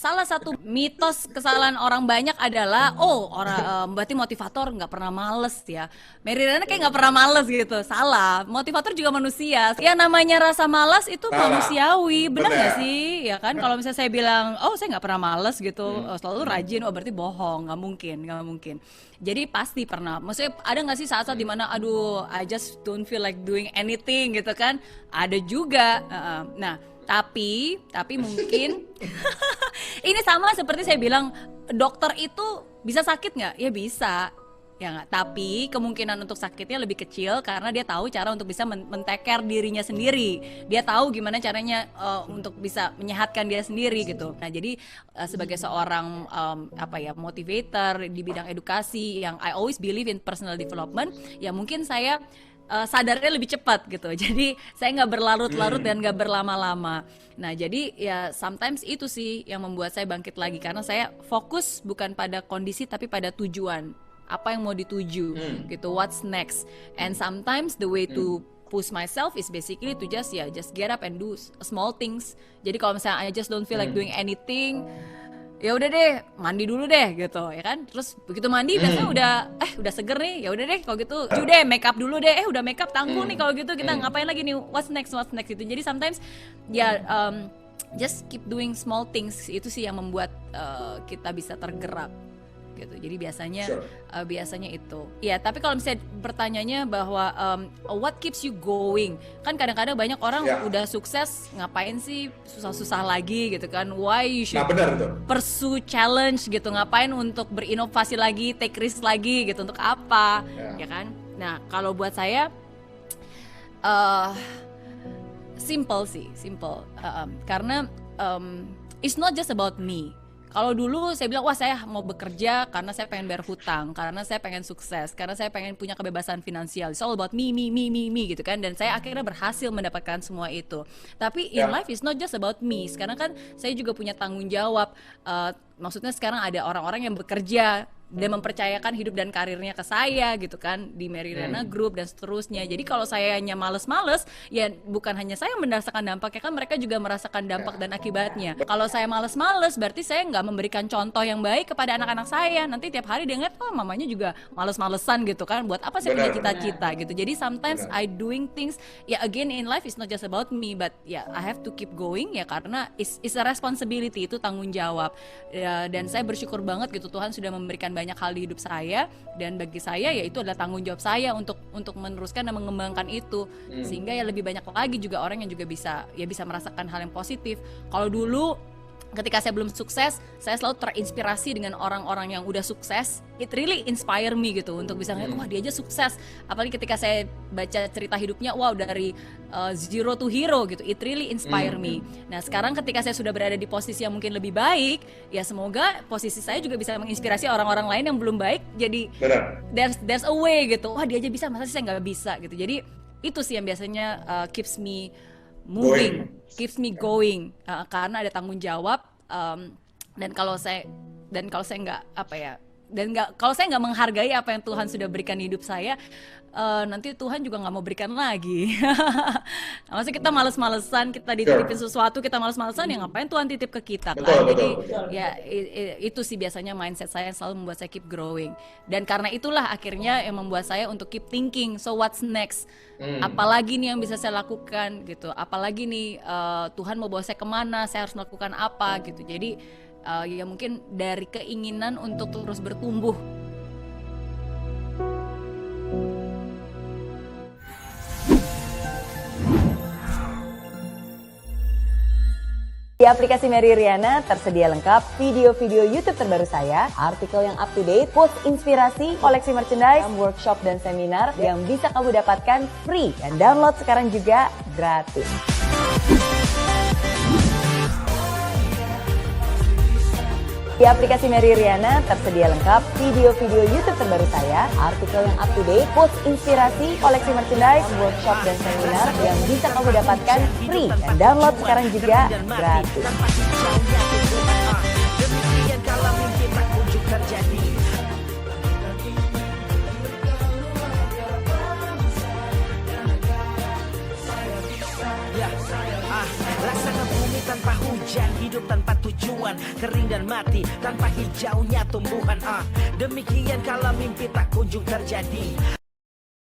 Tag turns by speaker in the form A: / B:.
A: salah satu mitos kesalahan orang banyak adalah berarti motivator nggak pernah males ya. Mary Riana kayak nggak pernah males gitu. Salah. Motivator juga manusia. Ya namanya rasa malas itu manusiawi, benar nggak sih? Ya kan kalau misalnya saya bilang, oh saya nggak pernah males gitu, selalu rajin, oh berarti bohong, nggak mungkin, nggak mungkin. Jadi pasti pernah. Maksudnya ada nggak sih saat-saat dimana, aduh, I just don't feel like doing anything gitu kan? Ada juga. Nah, tapi mungkin ini sama seperti saya bilang, dokter itu bisa sakit nggak? Ya bisa. Ya nggak, tapi kemungkinan untuk sakitnya lebih kecil karena dia tahu cara untuk bisa men-take care dirinya sendiri. Dia tahu gimana caranya untuk bisa menyehatkan dia sendiri gitu. Nah jadi sebagai seorang motivator di bidang edukasi yang I always believe in personal development, ya mungkin saya sadarnya lebih cepat gitu. Jadi saya nggak berlarut-larut dan nggak berlama-lama. Nah jadi ya sometimes itu sih yang membuat saya bangkit lagi karena saya fokus bukan pada kondisi tapi pada tujuan. Apa yang mau dituju gitu, what's next, and sometimes the way to push myself is basically to just get up and do small things. Jadi kalau misalnya I just don't feel like doing anything, ya udah deh mandi dulu deh gitu ya kan, terus begitu mandi biasanya udah seger nih, ya udah deh kalau gitu deh make up dulu deh, udah make up tanggung nih kalau gitu, kita ngapain lagi nih, what's next gitu. Jadi sometimes just keep doing small things, itu sih yang membuat kita bisa tergerak gitu. Jadi biasanya itu. Ya, tapi kalau misalnya pertanyaannya bahwa what keeps you going? Kan kadang-kadang banyak orang udah sukses, ngapain sih susah-susah lagi gitu kan? Why you should pursue challenge gitu? Ngapain untuk berinovasi lagi, take risk lagi gitu? Untuk apa? Ya kan? Nah, kalau buat saya simple. Karena it's not just about me. Kalau dulu saya bilang, wah saya mau bekerja karena saya pengen bayar hutang, karena saya pengen sukses, karena saya pengen punya kebebasan finansial. It's all about me gitu kan. Dan saya akhirnya berhasil mendapatkan semua itu. Tapi in life is not just about me. Sekarang kan saya juga punya tanggung jawab. Maksudnya sekarang ada orang-orang yang bekerja dan mempercayakan hidup dan karirnya ke saya gitu kan, di Mary Riana Group dan seterusnya. Jadi kalau saya hanya males-males, ya bukan hanya saya merasakan dampaknya, kan mereka juga merasakan dampak dan akibatnya. Kalau saya males-males, berarti saya nggak memberikan contoh yang baik kepada anak-anak saya. Nanti tiap hari dia ngeliat, oh mamanya juga males-malesan gitu kan, buat apa saya punya cita-cita gitu. Jadi sometimes I doing things, ya again in life is not just about me, but I have to keep going ya, karena it's a responsibility, itu tanggung jawab. Dan saya bersyukur banget gitu, Tuhan sudah memberikan banyak hal di hidup saya, dan bagi saya ya itu adalah tanggung jawab saya untuk meneruskan dan mengembangkan itu, sehingga ya lebih banyak lagi juga orang yang juga bisa merasakan hal yang positif. Kalau dulu ketika saya belum sukses, saya selalu terinspirasi dengan orang-orang yang udah sukses. It really inspire me gitu, untuk bisa ngeliat, wah dia aja sukses. Apalagi ketika saya baca cerita hidupnya, wow dari zero to hero gitu. It really inspire me. Nah sekarang ketika saya sudah berada di posisi yang mungkin lebih baik, ya semoga posisi saya juga bisa menginspirasi orang-orang lain yang belum baik. Jadi there's a way gitu. Wah dia aja bisa, masa sih saya nggak bisa gitu. Jadi itu sih yang biasanya keeps me moving, keeps me going, karena ada tanggung jawab, dan kalau saya nggak menghargai apa yang Tuhan sudah berikan di hidup saya, nanti Tuhan juga nggak mau berikan lagi. Maksudnya kita males-malesan, kita dititipin sesuatu, kita males-malesan, ya ngapain Tuhan titip ke kita kan? Jadi ya itu sih biasanya mindset saya yang selalu membuat saya keep growing. Dan karena itulah akhirnya yang membuat saya untuk keep thinking, so what's next? Apalagi nih yang bisa saya lakukan gitu? Apalagi nih Tuhan mau bawa saya kemana? Saya harus melakukan apa gitu? Jadi ya mungkin dari keinginan untuk terus bertumbuh.
B: Di aplikasi Mary Riana tersedia lengkap video-video YouTube terbaru saya, artikel yang up to date, post inspirasi, koleksi merchandise, workshop dan seminar yang bisa kamu dapatkan free dan download sekarang juga gratis. Di aplikasi Mary Riana tersedia lengkap video-video YouTube terbaru saya, artikel yang up to date, post inspirasi, koleksi merchandise, workshop dan seminar yang bisa kamu dapatkan free dan download sekarang juga gratis.
C: Laksana bumi tanpa hujan, hidup tanpa tujuan, kering dan mati tanpa hijaunya tumbuhan. Demikian kalau mimpi tak kunjung terjadi.